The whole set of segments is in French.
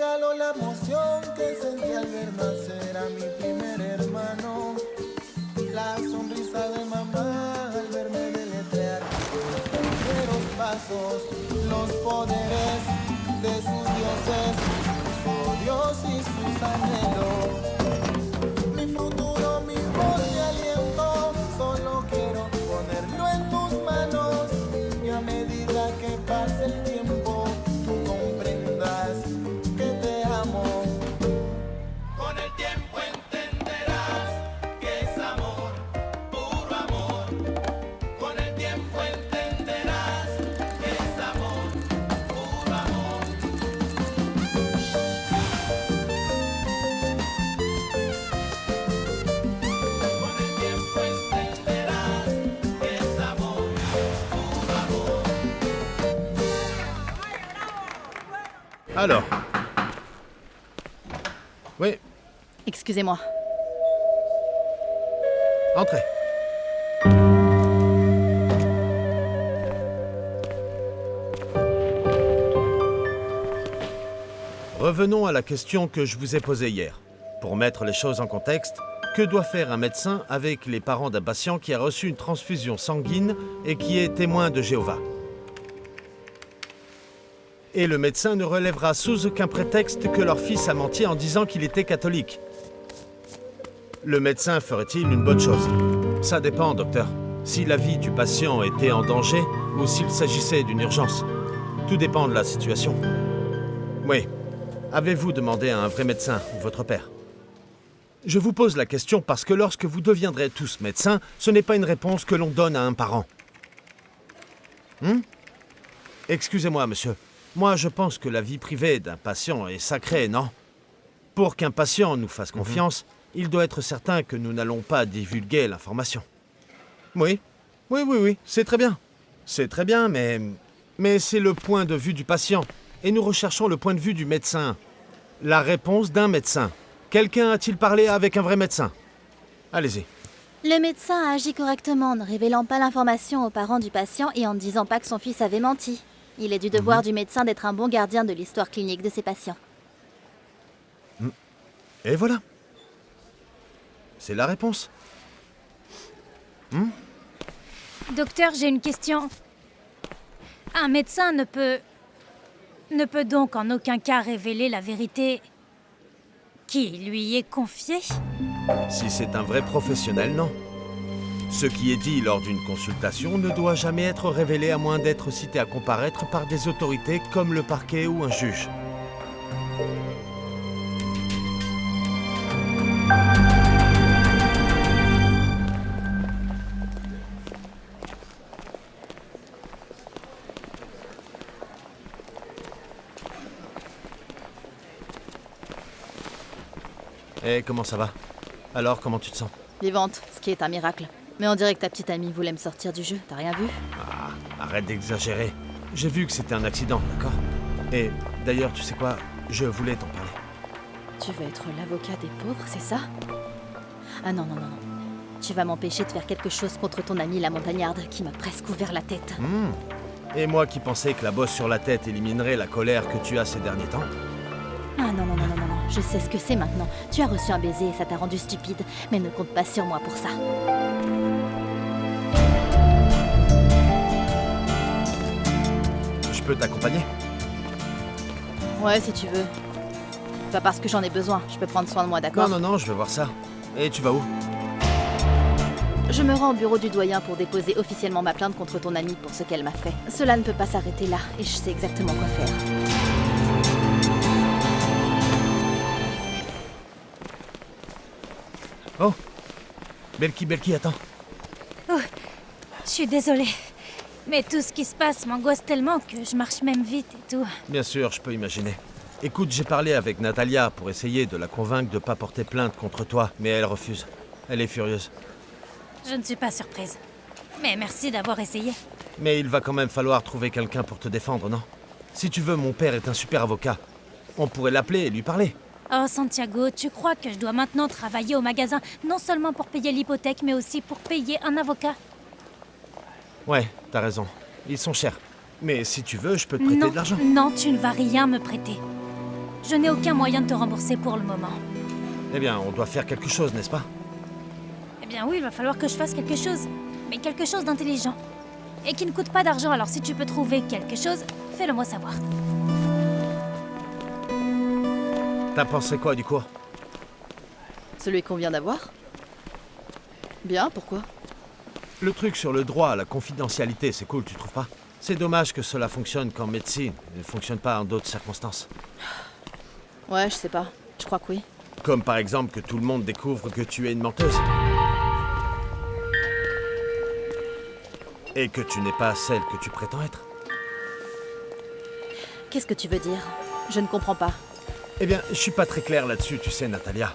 regaló la emoción que sentí al ver nacer a mi primer hermano. La sonrisa de mamá al verme deletrear los primeros pasos, los poderes de sus dioses, su Dios y sus anhelos. Mi futuro, mi voz de aliento, solo quiero ponerlo en tus manos. Y a medida que pase el tiempo, tú comprendas que te amo. Con el tiempo entenderás que es amor, puro amor. Con el tiempo entenderás que es amor, puro amor. Con el tiempo entenderás que es amor, puro amor. Alors. Oui, Excusez-moi. entrez. Revenons à la question que je vous ai posée hier. Pour mettre les choses en contexte, que doit faire un médecin avec les parents d'un patient qui a reçu une transfusion sanguine et qui est témoin de Jéhovah? Et le médecin ne relèvera sous aucun prétexte que leur fils a menti en disant qu'il était catholique. Le médecin ferait-il une bonne chose? Ça dépend, docteur. Si la vie du patient était en danger ou s'il s'agissait d'une urgence. Tout dépend de la situation. Oui. Avez-vous demandé à un vrai médecin ou votre père? Je vous pose la question parce que lorsque vous deviendrez tous médecins, ce n'est pas une réponse que l'on donne à un parent. Excusez-moi, monsieur. Moi, je pense que la vie privée d'un patient est sacrée, non? Pour qu'un patient nous fasse confiance, il doit être certain que nous n'allons pas divulguer l'information. Oui, c'est très bien. C'est très bien, mais c'est le point de vue du patient. Et nous recherchons le point de vue du médecin. La réponse d'un médecin. Quelqu'un a-t-il parlé avec un vrai médecin? Allez-y. Le médecin a agi correctement en ne révélant pas l'information aux parents du patient et en ne disant pas que son fils avait menti. Il est du devoir du médecin d'être un bon gardien de l'histoire clinique de ses patients. Et voilà. C'est la réponse. Docteur, j'ai une question. Un médecin ne peut donc en aucun cas révéler la vérité qui lui est confiée? Si c'est un vrai professionnel, non. Ce qui est dit lors d'une consultation ne doit jamais être révélé à moins d'être cité à comparaître par des autorités comme le parquet ou un juge. Et comment ça va? Alors, comment tu te sens? Vivante, ce qui est un miracle. Mais on dirait que ta petite amie voulait me sortir du jeu, t'as rien vu? Ah, arrête d'exagérer. J'ai vu que c'était un accident, d'accord? Et d'ailleurs, tu sais quoi? Je voulais t'en parler. Tu veux être l'avocat des pauvres, c'est ça? Ah non. Tu vas m'empêcher de faire quelque chose contre ton amie la montagnarde qui m'a presque ouvert la tête. Et moi qui pensais que la bosse sur la tête éliminerait la colère que tu as ces derniers temps? Ah non. Je sais ce que c'est maintenant. Tu as reçu un baiser et ça t'a rendu stupide. Mais ne compte pas sur moi pour ça. Je peux t'accompagner? Ouais, si tu veux. Pas parce que j'en ai besoin. Je peux prendre soin de moi, d'accord? Non, je veux voir ça. Et tu vas où? Je me rends au bureau du doyen pour déposer officiellement ma plainte contre ton amie pour ce qu'elle m'a fait. Cela ne peut pas s'arrêter là, et je sais exactement quoi faire. Oh! Belki, attends. Oh, je suis désolée. Mais tout ce qui se passe m'angoisse tellement que je marche même vite et tout. Bien sûr, je peux imaginer. Écoute, j'ai parlé avec Natalia pour essayer de la convaincre de pas porter plainte contre toi, mais elle refuse. Elle est furieuse. Je ne suis pas surprise. Mais merci d'avoir essayé. Mais il va quand même falloir trouver quelqu'un pour te défendre, non? Si tu veux, mon père est un super avocat. On pourrait l'appeler et lui parler. Oh Santiago, tu crois que je dois maintenant travailler au magasin, non seulement pour payer l'hypothèque, mais aussi pour payer un avocat? Ouais, t'as raison. Ils sont chers. Mais si tu veux, je peux te prêter de l'argent. Non, tu ne vas rien me prêter. Je n'ai aucun moyen de te rembourser pour le moment. Eh bien, on doit faire quelque chose, n'est-ce pas? Eh bien oui, il va falloir que je fasse quelque chose. Mais quelque chose d'intelligent. Et qui ne coûte pas d'argent, alors si tu peux trouver quelque chose, fais-le moi savoir. T'as pensé quoi du cours? Celui qu'on vient d'avoir? Bien, pourquoi? Le truc sur le droit à la confidentialité, c'est cool, tu trouves pas? C'est dommage que cela fonctionne qu'en médecine, et ne fonctionne pas en d'autres circonstances. Ouais, je sais pas. Je crois que oui. Comme par exemple que tout le monde découvre que tu es une menteuse. Et que tu n'es pas celle que tu prétends être. Qu'est-ce que tu veux dire? Je ne comprends pas. Eh bien, je suis pas très clair là-dessus, tu sais, Natalia.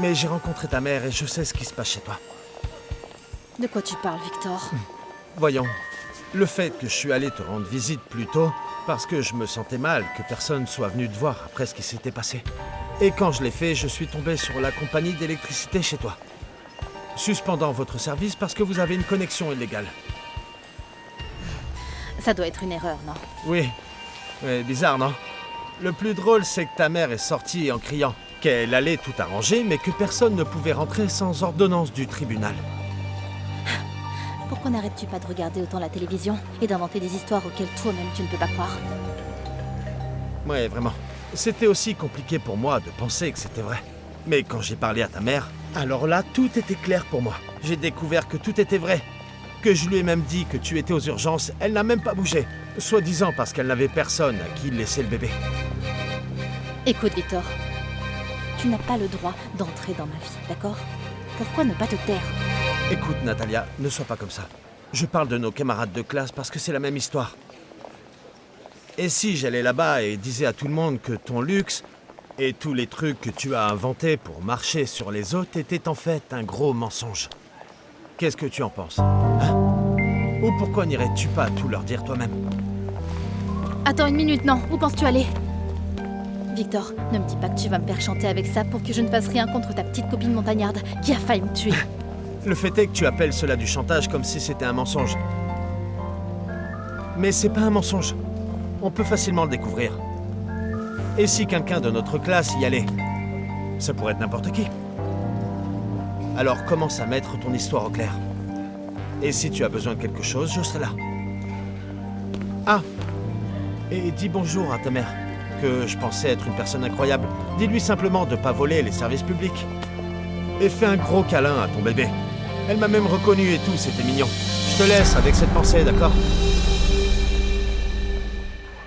Mais j'ai rencontré ta mère et je sais ce qui se passe chez toi. De quoi tu parles, Victor? Voyons, le fait que je suis allé te rendre visite plus tôt, parce que je me sentais mal que personne soit venu te voir après ce qui s'était passé. Et quand je l'ai fait, je suis tombé sur la compagnie d'électricité chez toi. Suspendant votre service parce que vous avez une connexion illégale. Ça doit être une erreur, non? Oui. Ouais, bizarre, non? Le plus drôle, c'est que ta mère est sortie en criant qu'elle allait tout arranger, mais que personne ne pouvait rentrer sans ordonnance du tribunal. Pourquoi n'arrêtes-tu pas de regarder autant la télévision et d'inventer des histoires auxquelles toi-même tu ne peux pas croire? Ouais, vraiment. C'était aussi compliqué pour moi de penser que c'était vrai. Mais quand j'ai parlé à ta mère, alors là, tout était clair pour moi. J'ai découvert que tout était vrai. Que je lui ai même dit que tu étais aux urgences, elle n'a même pas bougé. Soi-disant parce qu'elle n'avait personne à qui laisser le bébé. Écoute, Victor. Tu n'as pas le droit d'entrer dans ma vie, d'accord? Pourquoi ne pas te taire? Écoute, Natalia, ne sois pas comme ça. Je parle de nos camarades de classe parce que c'est la même histoire. Et si j'allais là-bas et disais à tout le monde que ton luxe et tous les trucs que tu as inventés pour marcher sur les autres étaient en fait un gros mensonge? Qu'est-ce que tu en penses? Hein? Ou pourquoi n'irais-tu pas tout leur dire toi-même? Attends une minute, non. Où penses-tu aller? Victor, ne me dis pas que tu vas me faire chanter avec ça pour que je ne fasse rien contre ta petite copine montagnarde qui a failli me tuer. Le fait est que tu appelles cela du chantage comme si c'était un mensonge. Mais c'est pas un mensonge. On peut facilement le découvrir. Et si quelqu'un de notre classe y allait? Ça pourrait être n'importe qui. Alors commence à mettre ton histoire au clair. Et si tu as besoin de quelque chose, je serai là. Ah! Et dis bonjour à ta mère, que je pensais être une personne incroyable. Dis-lui simplement de pas voler les services publics. Et fais un gros câlin à ton bébé. Elle m'a même reconnu et tout, c'était mignon. Je te laisse avec cette pensée, d'accord?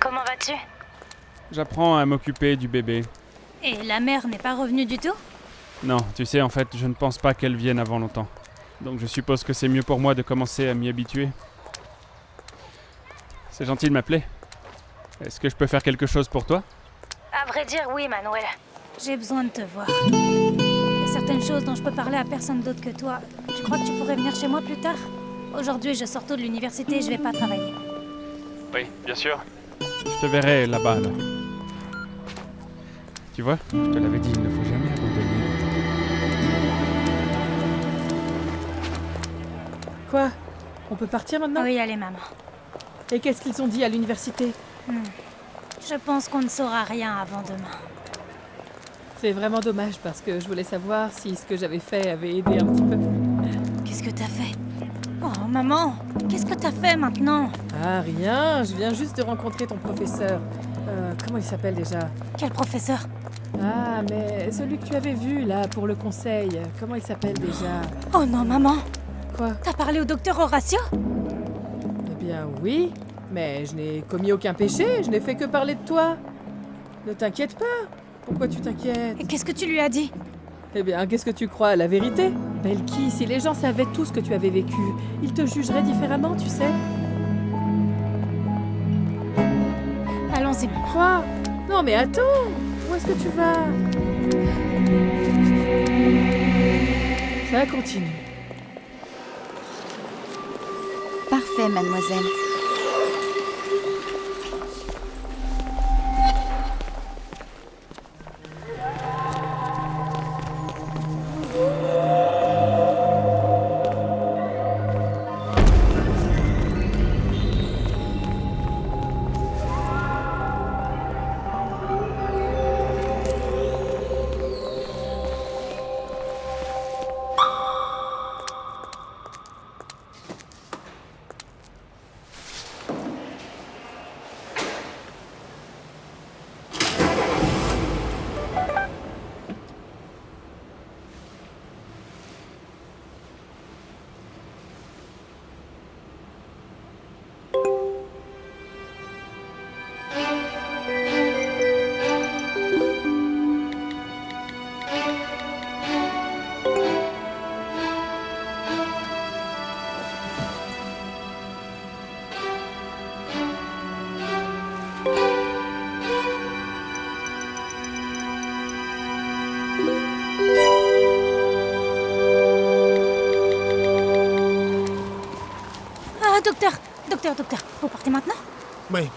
Comment vas-tu? J'apprends à m'occuper du bébé. Et la mère n'est pas revenue du tout? Non, tu sais, en fait, je ne pense pas qu'elle vienne avant longtemps. Donc je suppose que c'est mieux pour moi de commencer à m'y habituer. C'est gentil de m'appeler. Est-ce que je peux faire quelque chose pour toi? À vrai dire, oui, Manuel. J'ai besoin de te voir. Il y a certaines choses dont je peux parler à personne d'autre que toi. Tu crois que tu pourrais venir chez moi plus tard? Aujourd'hui, je sors tôt de l'université et je vais pas travailler. Oui, bien sûr. Je te verrai là-bas, alors. Tu vois, je te l'avais dit, il ne faut jamais abandonner. Quoi? On peut partir maintenant? Oui, allez, maman. Et qu'est-ce qu'ils ont dit à l'université? Je pense qu'on ne saura rien avant demain. C'est vraiment dommage parce que je voulais savoir si ce que j'avais fait avait aidé un petit peu. Qu'est-ce que t'as fait? Oh, maman, qu'est-ce que t'as fait maintenant? Ah, rien, je viens juste de rencontrer ton professeur. Comment il s'appelle déjà? Quel professeur? Ah, mais celui que tu avais vu là pour le conseil. Comment il s'appelle déjà? Oh non, maman! Quoi? T'as parlé au docteur Horatio? Eh bien oui, mais je n'ai commis aucun péché, je n'ai fait que parler de toi. Ne t'inquiète pas. Pourquoi tu t'inquiètes? Et qu'est-ce que tu lui as dit? Eh bien, qu'est-ce que tu crois? La vérité? Belki, si les gens savaient tout ce que tu avais vécu, ils te jugeraient différemment, tu sais. Allons-y, maman. Quoi? Non mais attends! Où est-ce que tu vas? Ça continue. Parfait, mademoiselle. Docteur, vous partez maintenant? Oui,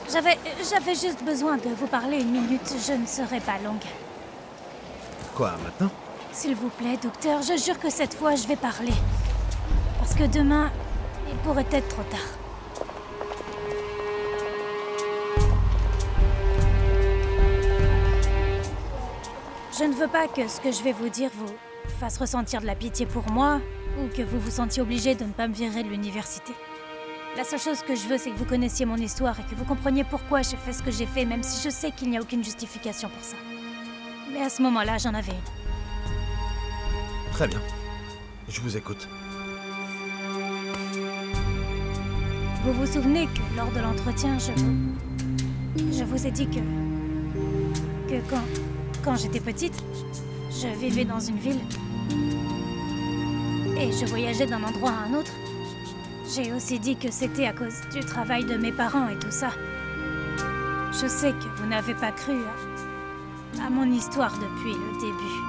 J'avais juste besoin de vous parler une minute, je ne serai pas longue. quoi, maintenant? S'il vous plaît, docteur, je jure que cette fois, je vais parler. Parce que demain, il pourrait être trop tard. Je ne veux pas que ce que je vais vous dire vous fasse ressentir de la pitié pour moi, ou que vous vous sentiez obligé de ne pas me virer de l'université. La seule chose que je veux, c'est que vous connaissiez mon histoire et que vous compreniez pourquoi j'ai fait ce que j'ai fait, même si je sais qu'il n'y a aucune justification pour ça. Mais à ce moment-là, j'en avais une. Très bien. Je vous écoute. Vous vous souvenez que lors de l'entretien, je vous ai dit que quand j'étais petite, je vivais dans une ville et je voyageais d'un endroit à un autre. J'ai aussi dit que c'était à cause du travail de mes parents et tout ça. Je sais que vous n'avez pas cru à mon histoire depuis le début.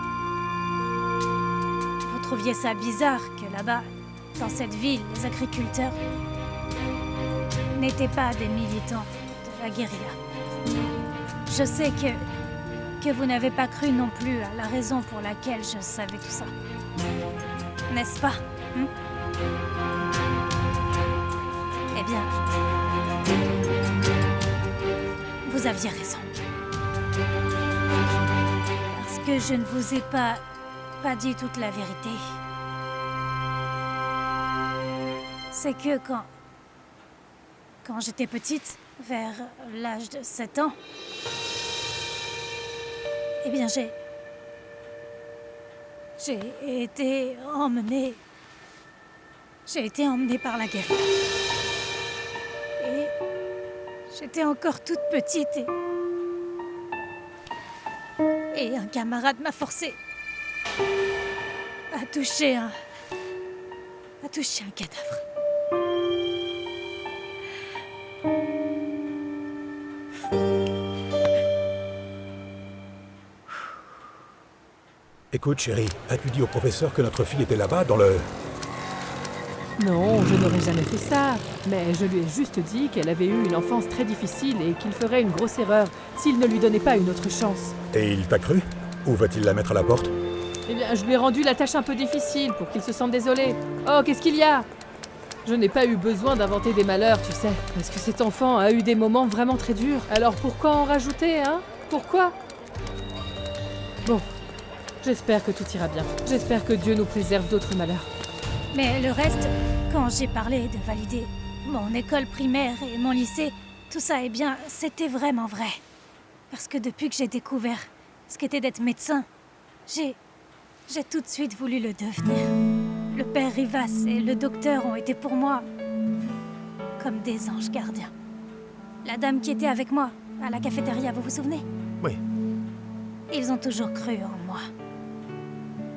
Vous trouviez ça bizarre que là-bas, dans cette ville, les agriculteurs n'étaient pas des militants de la guérilla. Je sais que vous n'avez pas cru non plus à la raison pour laquelle je savais tout ça. N'est-ce pas? Eh bien, vous aviez raison. Parce que je ne vous ai pas dit toute la vérité. C'est que quand j'étais petite, vers l'âge de 7 ans, eh bien j'ai été emmenée par la guerre. Et j'étais encore toute petite et un camarade m'a forcée à toucher un cadavre. Écoute, chérie, as-tu dit au professeur que notre fille était là-bas, dans le... Non, je n'aurais jamais fait ça. Mais je lui ai juste dit qu'elle avait eu une enfance très difficile et qu'il ferait une grosse erreur s'il ne lui donnait pas une autre chance. Et il t'a cru? Ou va-t-il la mettre à la porte? Eh bien, je lui ai rendu la tâche un peu difficile pour qu'il se sente désolé. Oh, qu'est-ce qu'il y a? Je n'ai pas eu besoin d'inventer des malheurs, tu sais. Parce que cet enfant a eu des moments vraiment très durs. Alors pourquoi en rajouter, hein? Pourquoi? Bon, j'espère que tout ira bien. J'espère que Dieu nous préserve d'autres malheurs. Mais le reste, quand j'ai parlé de valider mon école primaire et mon lycée, tout ça, eh bien, c'était vraiment vrai. Parce que depuis que j'ai découvert ce qu'était d'être médecin, j'ai tout de suite voulu le devenir. Le père Rivas et le docteur ont été pour moi comme des anges gardiens. La dame qui était avec moi à la cafétéria, vous vous souvenez? Oui. Ils ont toujours cru en moi.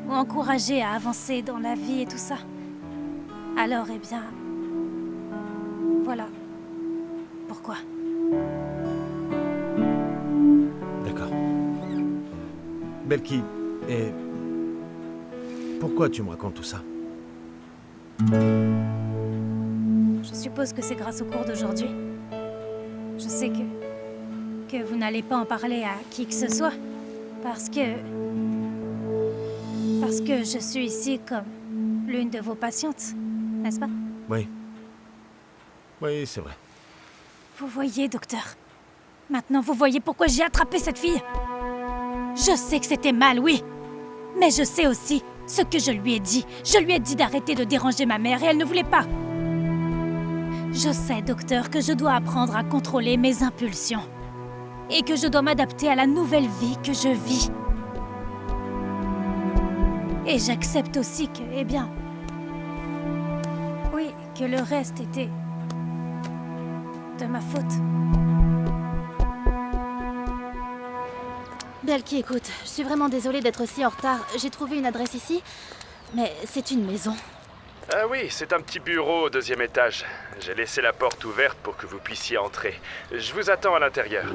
M'ont encouragé à avancer dans la vie et tout ça. Alors, eh bien, voilà pourquoi. D'accord. Belki, et pourquoi tu me racontes tout ça? Je suppose que c'est grâce au cours d'aujourd'hui. Je sais que vous n'allez pas en parler à qui que ce soit, parce que je suis ici comme l'une de vos patientes, n'est-ce pas? Oui. Oui, c'est vrai. Vous voyez, docteur. Maintenant, vous voyez pourquoi j'ai attrapé cette fille. Je sais que c'était mal, oui. Mais je sais aussi ce que je lui ai dit. Je lui ai dit d'arrêter de déranger ma mère et elle ne voulait pas. Je sais, docteur, que je dois apprendre à contrôler mes impulsions. Et que je dois m'adapter à la nouvelle vie que je vis. Et j'accepte aussi que, eh bien... Oui, que le reste était... de ma faute. Belki, écoute, je suis vraiment désolée d'être si en retard. J'ai trouvé une adresse ici, mais c'est une maison. Ah oui, c'est un petit bureau au 2e étage. J'ai laissé la porte ouverte pour que vous puissiez entrer. Je vous attends à l'intérieur.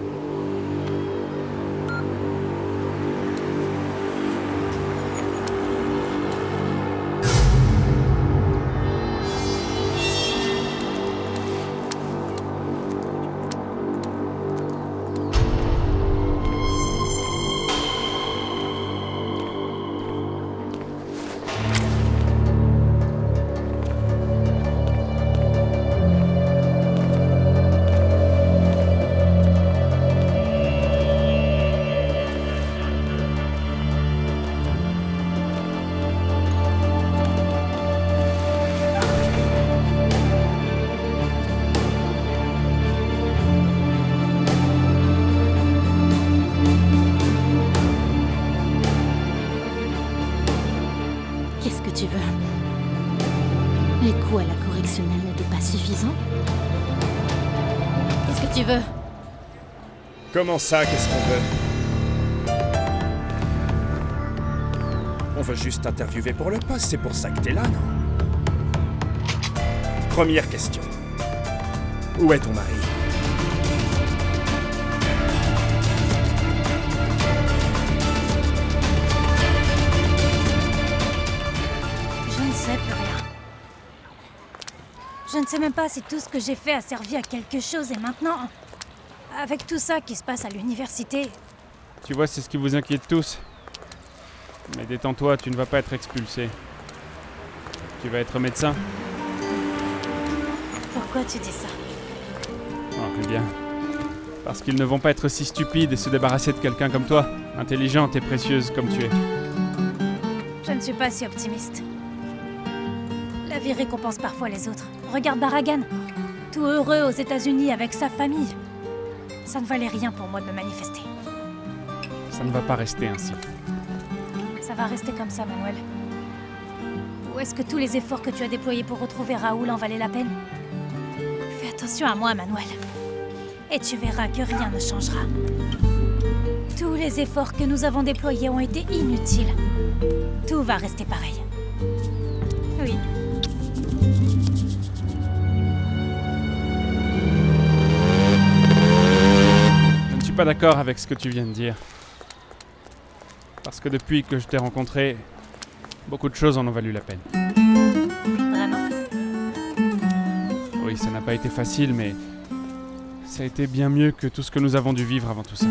Les coups à la correctionnelle n'étaient pas suffisants? Qu'est-ce que tu veux? Comment ça, qu'est-ce qu'on veut? On veut juste t'interviewer pour le poste, c'est pour ça que t'es là, non? Première question. Où est ton mari? Je ne sais plus rien. Je ne sais même pas si tout ce que j'ai fait a servi à quelque chose et maintenant, avec tout ça qui se passe à l'université, Tu vois, c'est ce qui vous inquiète tous. Mais détends-toi, tu ne vas pas être expulsé. Tu vas être médecin. pourquoi tu dis ça? Eh bien, parce qu'ils ne vont pas être si stupides et se débarrasser de quelqu'un comme toi, intelligente et précieuse comme tu es. Je ne suis pas si optimiste. La vie récompense parfois les autres. Regarde Baragan, tout heureux aux États-Unis avec sa famille. Ça ne valait rien pour moi de me manifester. Ça ne va pas rester ainsi. Ça va rester comme ça, Manuel. Ou est-ce que tous les efforts que tu as déployés pour retrouver Raoul en valaient la peine? Fais attention à moi, Manuel. Et tu verras que rien ne changera. Tous les efforts que nous avons déployés ont été inutiles. Tout va rester pareil. Oui. Je ne suis pas d'accord avec ce que tu viens de dire. Parce que depuis que je t'ai rencontré, beaucoup de choses en ont valu la peine. Vraiment? Oui, ça n'a pas été facile, mais ça a été bien mieux que tout ce que nous avons dû vivre avant tout ça.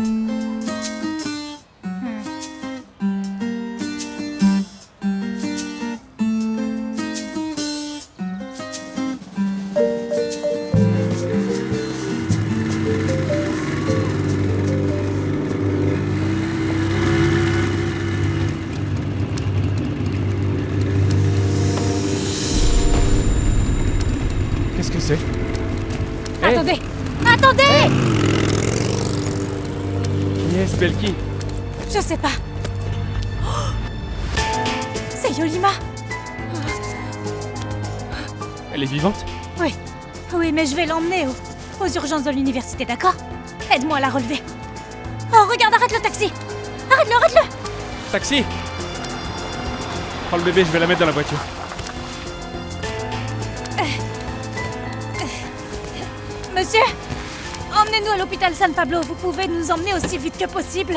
Qu'est-ce que c'est? Hey, Attendez! Attendez! qui est-ce, Belki? Je sais pas. Oh, c'est Yolima! Elle est vivante? Oui. Oui, mais je vais l'emmener aux urgences de l'université, d'accord? Aide-moi à la relever. Oh, regarde, arrête le taxi! Arrête-le, arrête-le! Taxi! Prends le bébé, je vais la mettre dans la voiture. Monsieur! Emmenez-nous à l'hôpital San Pablo. Vous pouvez nous emmener aussi vite que possible.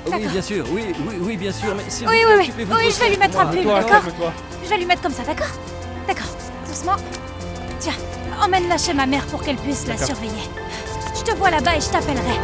Oui, D'accord. bien sûr, oui, bien sûr, mais s'il Oui, vous oui, plaît, oui. occupez-vous de Oui, vos je vais lui choses mettre pour un moi. pull, Toi, d'accord? calme-toi. Je vais lui mettre comme ça, d'accord? D'accord. Doucement. Tiens, emmène-la chez ma mère pour qu'elle puisse la D'accord. surveiller. Je te vois là-bas et je t'appellerai.